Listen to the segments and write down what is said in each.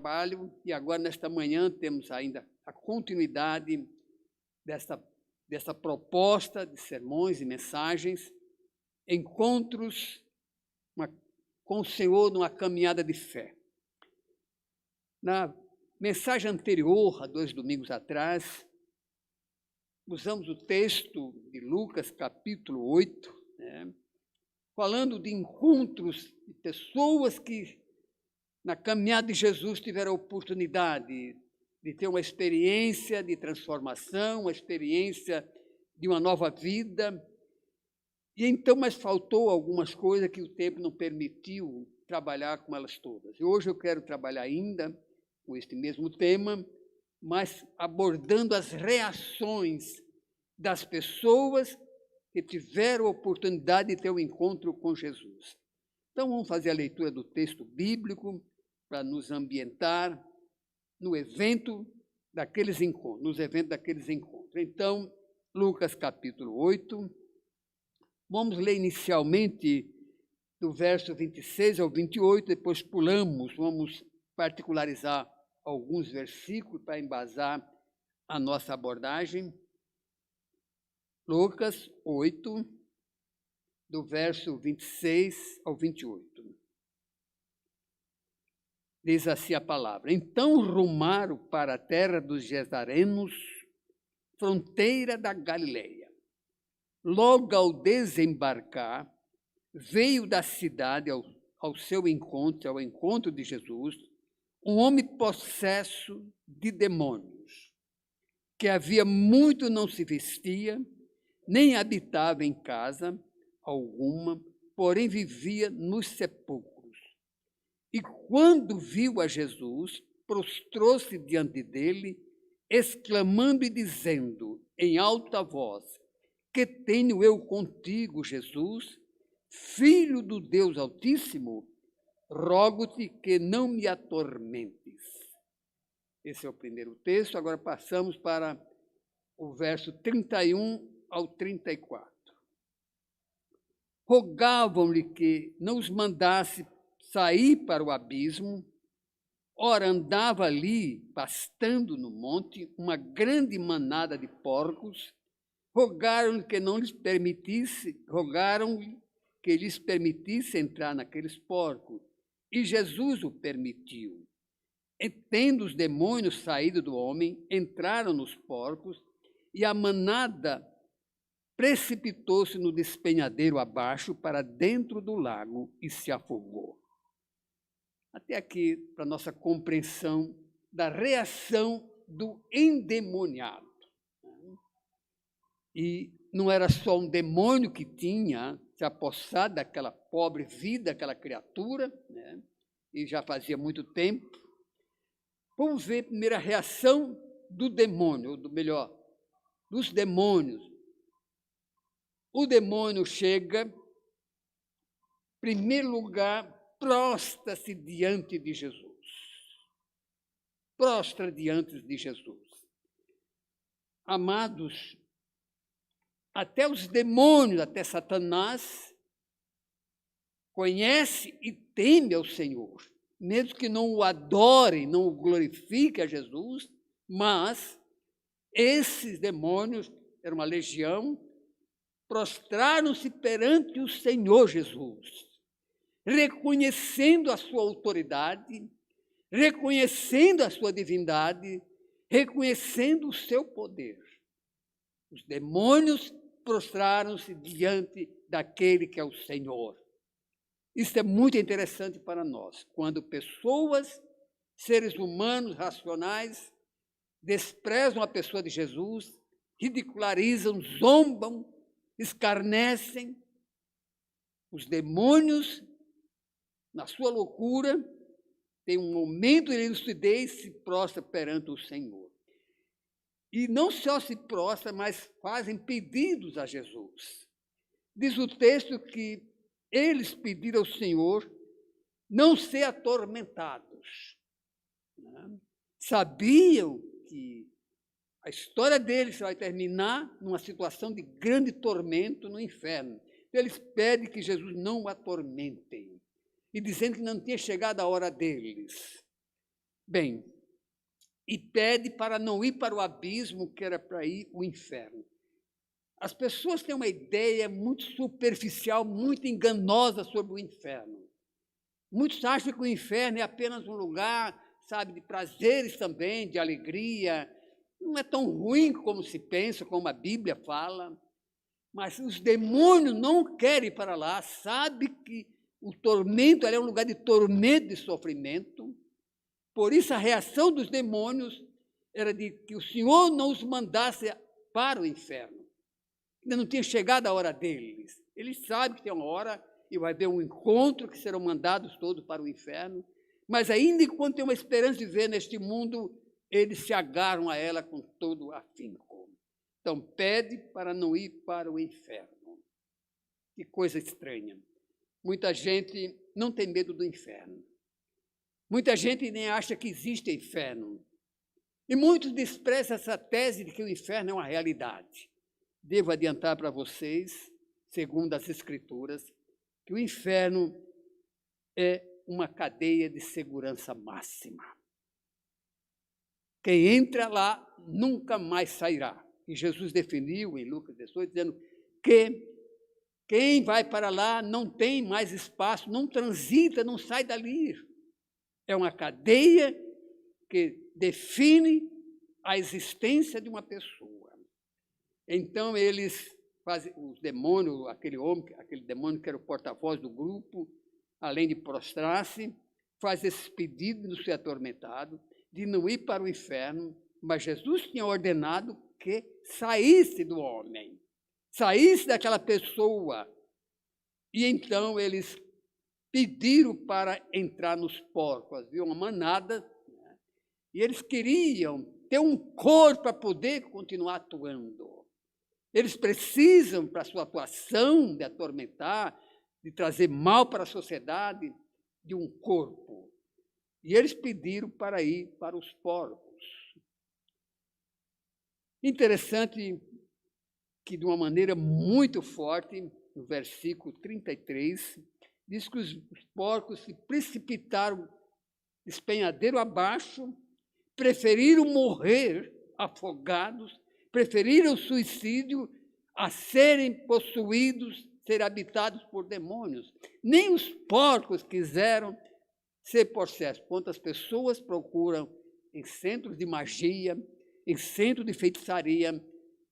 trabalho, e agora, nesta manhã, temos ainda a continuidade dessa proposta de sermões e mensagens, encontros com o Senhor numa caminhada de fé. Na mensagem anterior, há 2 domingos atrás, usamos o texto de Lucas, capítulo 8, falando de encontros de pessoas que, na caminhada de Jesus, tiveram a oportunidade de ter uma experiência de transformação, uma experiência de uma nova vida. E então, mas faltou algumas coisas que o tempo não permitiu trabalhar com elas todas. E hoje eu quero trabalhar ainda com este mesmo tema, mas abordando as reações das pessoas que tiveram a oportunidade de ter um encontro com Jesus. Então, vamos fazer a leitura do texto bíblico para nos ambientar no evento daqueles encontros, nos eventos daqueles encontros. Então, Lucas capítulo 8, vamos ler inicialmente do verso 26 ao 28, depois pulamos, vamos particularizar alguns versículos para embasar a nossa abordagem. Lucas 8, do verso 26 ao 28. Diz assim a palavra: Então rumaram para a terra dos Gesarenos, fronteira da Galileia. Logo ao desembarcar, veio da cidade ao seu encontro, ao encontro de Jesus, um homem possesso de demônios, que havia muito não se vestia, nem habitava em casa alguma, porém vivia nos sepulcros. E quando viu a Jesus, prostrou-se diante dele, exclamando e dizendo em alta voz: Que tenho eu contigo, Jesus, Filho do Deus Altíssimo? Rogo-te que não me atormentes. Esse é o primeiro texto. Agora passamos para o verso 31 ao 34. Rogavam-lhe que não os mandasse sair para o abismo. Ora, andava ali, pastando no monte, uma grande manada de porcos. Rogaram-lhe que lhes permitisse entrar naqueles porcos. E Jesus o permitiu. E, tendo os demônios saído do homem, entraram nos porcos, e a manada precipitou-se no despenhadeiro abaixo para dentro do lago e se afogou. Até aqui, para nossa compreensão da reação do endemoniado. E não era só um demônio que tinha se apossado daquela pobre vida, aquela criatura, e já fazia muito tempo. Vamos ver a primeira reação do demônio, ou melhor, dos demônios. O demônio chega, em primeiro lugar, prostra-se diante de Jesus. Prostra diante de Jesus. Amados, até os demônios, até Satanás, conhece e teme ao Senhor, mesmo que não o adorem, não o glorifiquem a Jesus, mas esses demônios, era uma legião, prostraram-se perante o Senhor Jesus, reconhecendo a sua autoridade, reconhecendo a sua divindade, reconhecendo o seu poder. Os demônios prostraram-se diante daquele que é o Senhor. Isso é muito interessante para nós, quando pessoas, seres humanos, racionais, desprezam a pessoa de Jesus, ridicularizam, zombam, escarnecem. Os demônios, na sua loucura, têm um momento de lucidez e se prostra perante o Senhor. E não só se prostra, mas fazem pedidos a Jesus. Diz o texto que eles pediram ao Senhor não ser atormentados. Sabiam que a história deles vai terminar numa situação de grande tormento no inferno. Então, eles pedem que Jesus não o atormentem, e dizendo que não tinha chegado a hora deles. Bem, e pede para não ir para o abismo, que era para ir o inferno. As pessoas têm uma ideia muito superficial, muito enganosa sobre o inferno. Muitos acham que o inferno é apenas um lugar, sabe, de prazeres também, de alegria. Não é tão ruim como se pensa, como a Bíblia fala. Mas os demônios não querem ir para lá, sabe que o tormento é um lugar de tormento, de sofrimento. Por isso a reação dos demônios era de que o Senhor não os mandasse para o inferno. Ainda não tinha chegado a hora deles. Eles sabem que tem uma hora e vai haver um encontro que serão mandados todos para o inferno. Mas ainda enquanto tem uma esperança de viver neste mundo, eles se agarram a ela com todo afinco. Então pede para não ir para o inferno. Que coisa estranha. Muita gente não tem medo do inferno. Muita gente nem acha que existe inferno. E muitos desprezam essa tese de que o inferno é uma realidade. Devo adiantar para vocês, segundo as Escrituras, que o inferno é uma cadeia de segurança máxima. Quem entra lá nunca mais sairá. E Jesus definiu em Lucas 18, dizendo que quem vai para lá não tem mais espaço, não transita, não sai dali. É uma cadeia que define a existência de uma pessoa. Então, eles fazem, os demônios, aquele demônio que era o porta-voz do grupo, além de prostrar-se, faz esse pedido de ser atormentado, de não ir para o inferno, mas Jesus tinha ordenado que saísse do homem, saísse daquela pessoa. E então eles pediram para entrar nos porcos. Havia uma manada, né? E eles queriam ter um corpo para poder continuar atuando. Eles precisam, para a sua atuação, de atormentar, de trazer mal para a sociedade, de um corpo. E eles pediram para ir para os porcos. Interessante que, de uma maneira muito forte, no versículo 33, diz que os porcos se precipitaram despenhadeiro abaixo, preferiram morrer afogados, preferiram o suicídio a serem possuídos, ser habitados por demônios. Nem os porcos quiseram ser possessos. Quantas pessoas procuram em centros de magia, em centros de feitiçaria,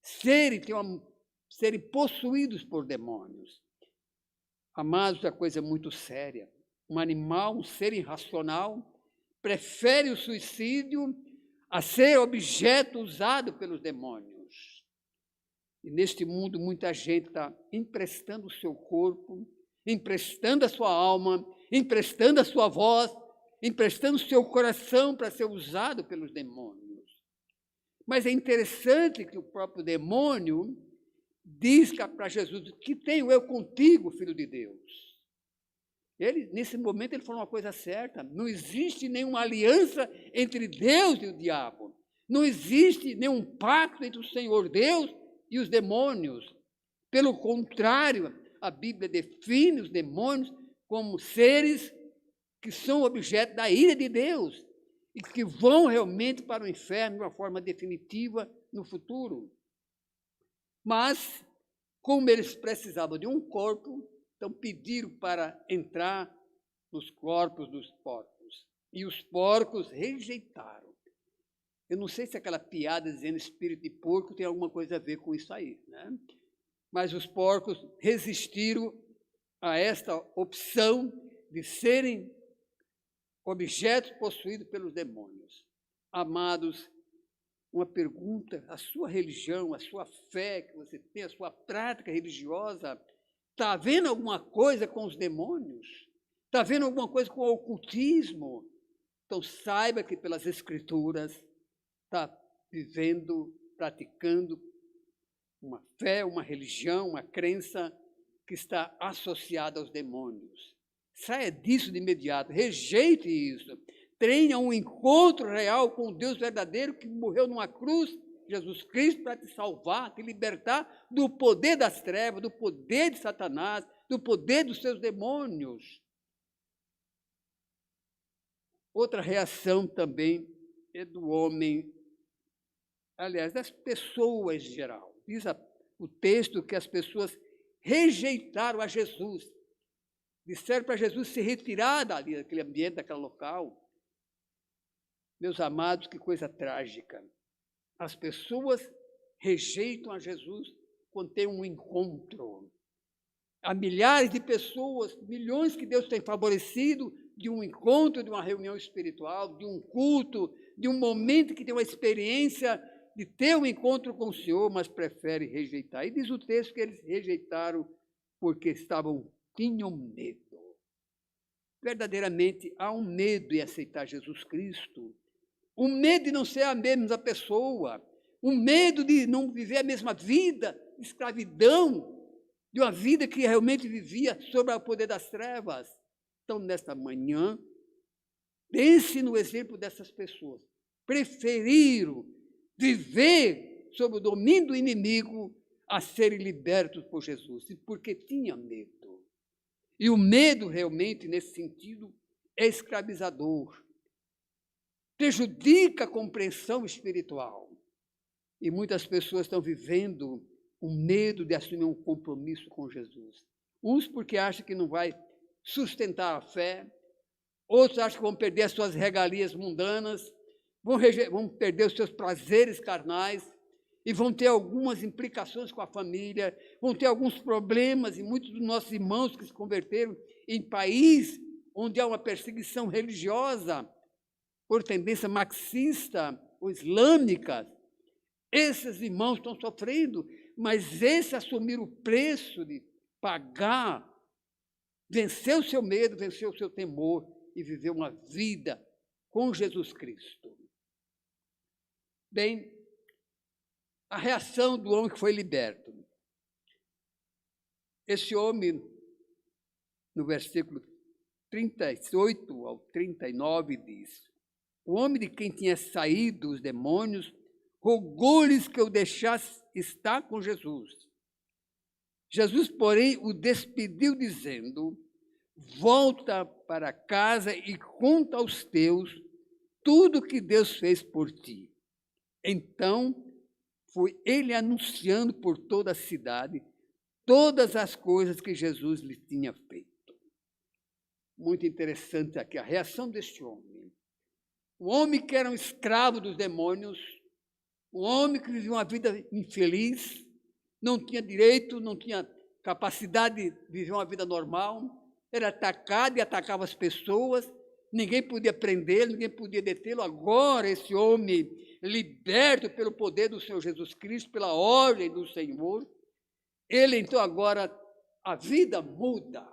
serem possuídos por demônios. Amados, é coisa muito séria. Um animal, um ser irracional, prefere o suicídio a ser objeto usado pelos demônios. E neste mundo, muita gente está emprestando o seu corpo, emprestando a sua alma, emprestando a sua voz, emprestando o seu coração para ser usado pelos demônios. Mas é interessante que o próprio demônio diz para Jesus: que tenho eu contigo, filho de Deus? Ele, nesse momento, ele falou uma coisa certa: não existe nenhuma aliança entre Deus e o diabo. Não existe nenhum pacto entre o Senhor Deus e os demônios. Pelo contrário, a Bíblia define os demônios como seres que são objeto da ira de Deus e que vão realmente para o inferno de uma forma definitiva no futuro. Mas, como eles precisavam de um corpo, então pediram para entrar nos corpos dos porcos. E os porcos rejeitaram. Eu não sei se aquela piada dizendo espírito de porco tem alguma coisa a ver com isso aí, né? Mas os porcos resistiram a esta opção de serem objetos possuídos pelos demônios. Amados, uma pergunta: a sua religião, a sua fé que você tem, a sua prática religiosa, está havendo alguma coisa com os demônios? Está havendo alguma coisa com o ocultismo? Então saiba que pelas Escrituras está vivendo, praticando uma fé, uma religião, uma crença que está associada aos demônios. Saia disso de imediato, rejeite isso. Tenha um encontro real com o Deus verdadeiro que morreu numa cruz, Jesus Cristo, para te salvar, te libertar do poder das trevas, do poder de Satanás, do poder dos seus demônios. Outra reação também é do homem, aliás, das pessoas em geral. Diz o texto que as pessoas rejeitaram a Jesus. Disseram para Jesus se retirar dali, daquele ambiente, daquele local. Meus amados, que coisa trágica. As pessoas rejeitam a Jesus quando tem um encontro. Há milhares de pessoas, milhões que Deus tem favorecido de um encontro, de uma reunião espiritual, de um culto, de um momento que tem uma experiência de ter um encontro com o Senhor, mas prefere rejeitar. E diz o texto que eles rejeitaram porque tinham medo. Verdadeiramente há um medo em aceitar Jesus Cristo, um medo de não ser a mesma pessoa, um medo de não viver a mesma vida, de escravidão, de uma vida que realmente vivia sob o poder das trevas. Então, nesta manhã, pense no exemplo dessas pessoas. Preferiram viver sob o domínio do inimigo a serem libertos por Jesus, porque tinha medo. E o medo, realmente, nesse sentido, é escravizador. Prejudica a compreensão espiritual. E muitas pessoas estão vivendo o medo de assumir um compromisso com Jesus. Uns porque acham que não vai sustentar a fé, outros acham que vão perder as suas regalias mundanas, vão perder os seus prazeres carnais e vão ter algumas implicações com a família, vão ter alguns problemas, e muitos dos nossos irmãos que se converteram em país onde há uma perseguição religiosa por tendência marxista ou islâmica, esses irmãos estão sofrendo, mas esse assumir o preço de pagar, vencer o seu medo, vencer o seu temor e viver uma vida com Jesus Cristo. Bem, a reação do homem que foi liberto. Esse homem, no versículo 38 ao 39, diz: o homem de quem tinha saído os demônios rogou-lhes que o deixasse estar com Jesus. Jesus, porém, o despediu, dizendo: volta para casa e conta aos teus tudo o que Deus fez por ti. Então, foi ele anunciando por toda a cidade todas as coisas que Jesus lhe tinha feito. Muito interessante aqui a reação deste homem. O homem que era um escravo dos demônios, um homem que vivia uma vida infeliz, não tinha direito, não tinha capacidade de viver uma vida normal, era atacado e atacava as pessoas, ninguém podia prendê-lo, ninguém podia detê-lo. Agora, esse homem, liberto pelo poder do Senhor Jesus Cristo, pela ordem do Senhor, ele então agora, a vida muda.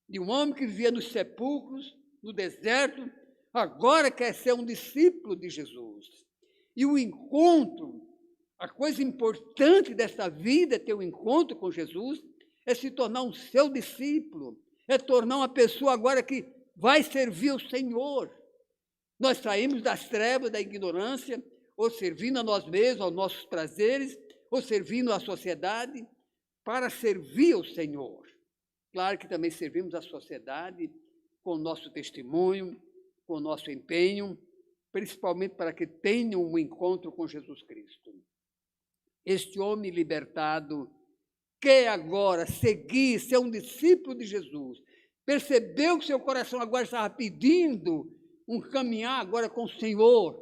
De um homem que vivia nos sepulcros, no deserto, agora quer ser um discípulo de Jesus. E o encontro, a coisa importante desta vida é ter um encontro com Jesus, é se tornar um seu discípulo, é tornar uma pessoa agora que vai servir o Senhor. Nós saímos das trevas, da ignorância, ou servindo a nós mesmos, aos nossos prazeres, ou servindo à sociedade, para servir o Senhor. Claro que também servimos a sociedade com o nosso testemunho, com o nosso empenho, principalmente para que tenham um encontro com Jesus Cristo. Este homem libertado quer agora seguir, ser um discípulo de Jesus. Percebeu que seu coração agora estava pedindo um caminhar agora com o Senhor.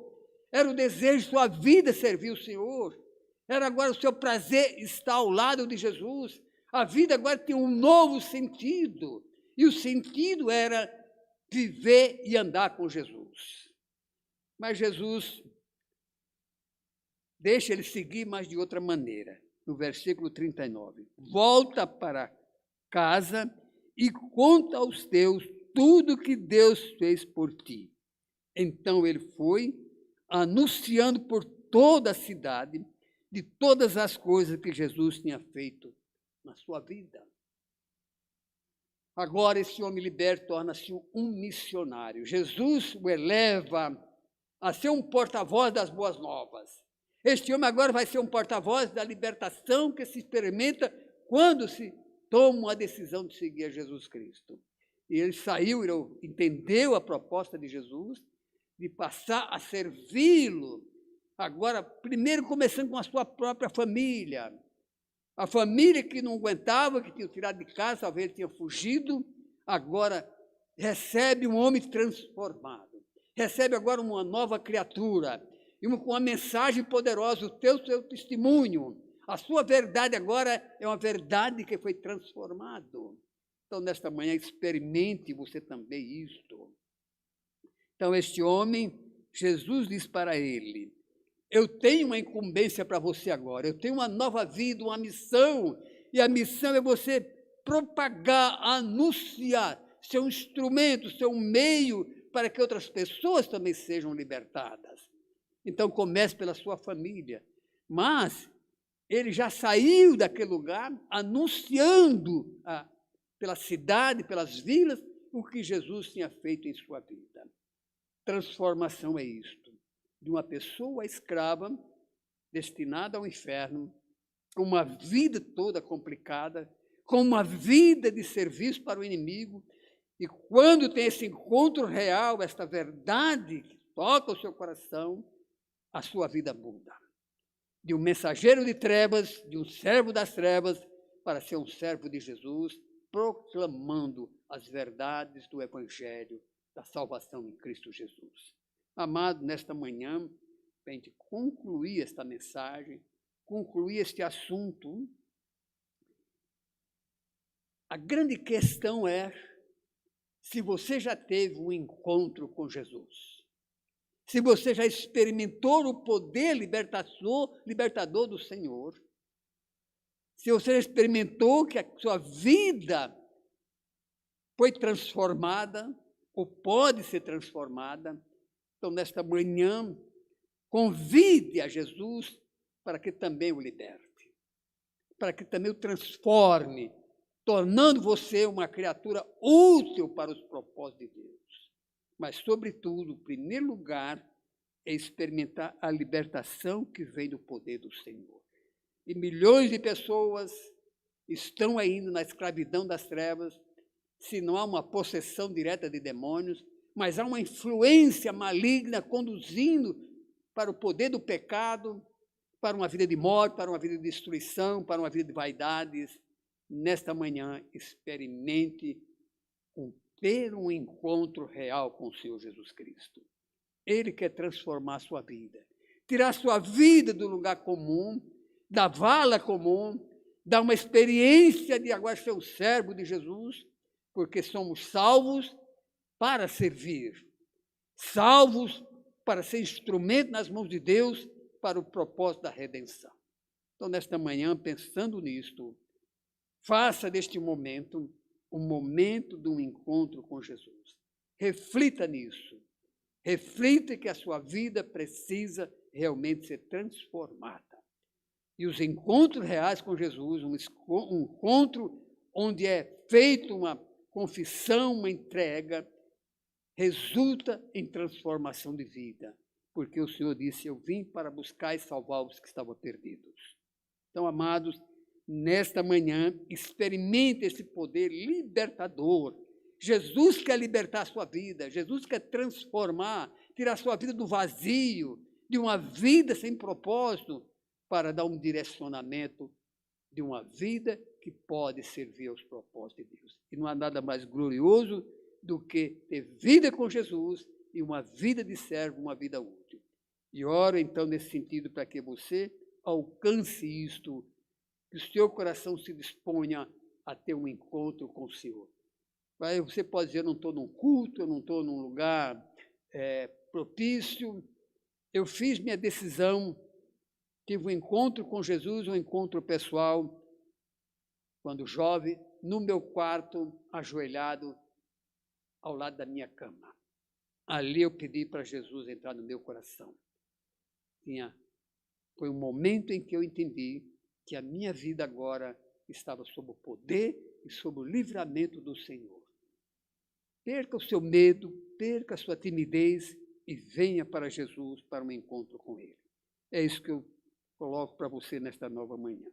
Era o desejo de sua vida servir o Senhor. Era agora o seu prazer estar ao lado de Jesus. A vida agora tinha um novo sentido. E o sentido era viver e andar com Jesus. Mas Jesus deixa ele seguir, mas de outra maneira. No versículo 39. Volta para casa e conta aos teus tudo que Deus fez por ti. Então ele foi, anunciando por toda a cidade de todas as coisas que Jesus tinha feito na sua vida. Agora esse homem liberto torna-se um missionário. Jesus o eleva a ser um porta-voz das boas novas. Este homem agora vai ser um porta-voz da libertação que se experimenta quando se toma a decisão de seguir a Jesus Cristo. E ele saiu, ele entendeu a proposta de Jesus, de passar a servi-lo. Agora, primeiro começando com a sua própria família. A família que não aguentava, que tinha tirado de casa, talvez ele tinha fugido, agora recebe um homem transformado. Recebe agora uma nova criatura, e com uma mensagem poderosa, o seu testemunho. A sua verdade agora é uma verdade que foi transformado. Então, nesta manhã, experimente você também isto. Então, este homem, Jesus diz para ele: eu tenho uma incumbência para você agora, eu tenho uma nova vida, uma missão, e a missão é você propagar, anunciar, ser um instrumento, ser um meio para que outras pessoas também sejam libertadas. Então, comece pela sua família. Mas ele já saiu daquele lugar anunciando pela cidade, pelas vilas, o que Jesus tinha feito em sua vida. Transformação é isto. De uma pessoa escrava, destinada ao inferno, com uma vida toda complicada, com uma vida de serviço para o inimigo, e quando tem esse encontro real, esta verdade que toca o seu coração, a sua vida muda. De um mensageiro de trevas, de um servo das trevas, para ser um servo de Jesus, proclamando as verdades do Evangelho, da salvação em Cristo Jesus. Amado, nesta manhã, para a gente concluir esta mensagem, concluir este assunto, a grande questão é se você já teve um encontro com Jesus. Se você já experimentou o poder libertador do Senhor, se você já experimentou que a sua vida foi transformada, ou pode ser transformada, então, nesta manhã, convide a Jesus para que também o liberte, para que também o transforme, tornando você uma criatura útil para os propósitos de Deus. Mas, sobretudo, em primeiro lugar, é experimentar a libertação que vem do poder do Senhor. E milhões de pessoas estão ainda na escravidão das trevas, se não há uma possessão direta de demônios, mas há uma influência maligna conduzindo para o poder do pecado, para uma vida de morte, para uma vida de destruição, para uma vida de vaidades. Nesta manhã, experimente ter um encontro real com o Senhor Jesus Cristo. Ele quer transformar a sua vida, tirar a sua vida do lugar comum, da vala comum, dar uma experiência de agora ser um servo de Jesus, porque somos salvos para servir, salvos para ser instrumento nas mãos de Deus para o propósito da redenção. Então, nesta manhã, pensando nisto, faça deste momento um momento de um encontro com Jesus. Reflita nisso. Reflita que a sua vida precisa realmente ser transformada. E os encontros reais com Jesus, um encontro onde é feita uma confissão, uma entrega, resulta em transformação de vida. Porque o Senhor disse: eu vim para buscar e salvar os que estavam perdidos. Então, amados, nesta manhã, experimente esse poder libertador. Jesus quer libertar a sua vida, Jesus quer transformar, tirar a sua vida do vazio, de uma vida sem propósito, para dar um direcionamento de uma vida que pode servir aos propósitos de Deus. E não há nada mais glorioso do que ter vida com Jesus e uma vida de servo, uma vida útil. E oro, então, nesse sentido, para que você alcance isto, que o seu coração se disponha a ter um encontro com o Senhor. Aí você pode dizer: eu não estou num culto, eu não estou num lugar propício. Eu fiz minha decisão, tive um encontro com Jesus, um encontro pessoal, quando jovem, no meu quarto, ajoelhado, ao lado da minha cama. Ali eu pedi para Jesus entrar no meu coração. Foi um momento em que eu entendi que a minha vida agora estava sob o poder e sob o livramento do Senhor. Perca o seu medo, perca a sua timidez e venha para Jesus para um encontro com Ele. É isso que eu coloco para você nesta nova manhã.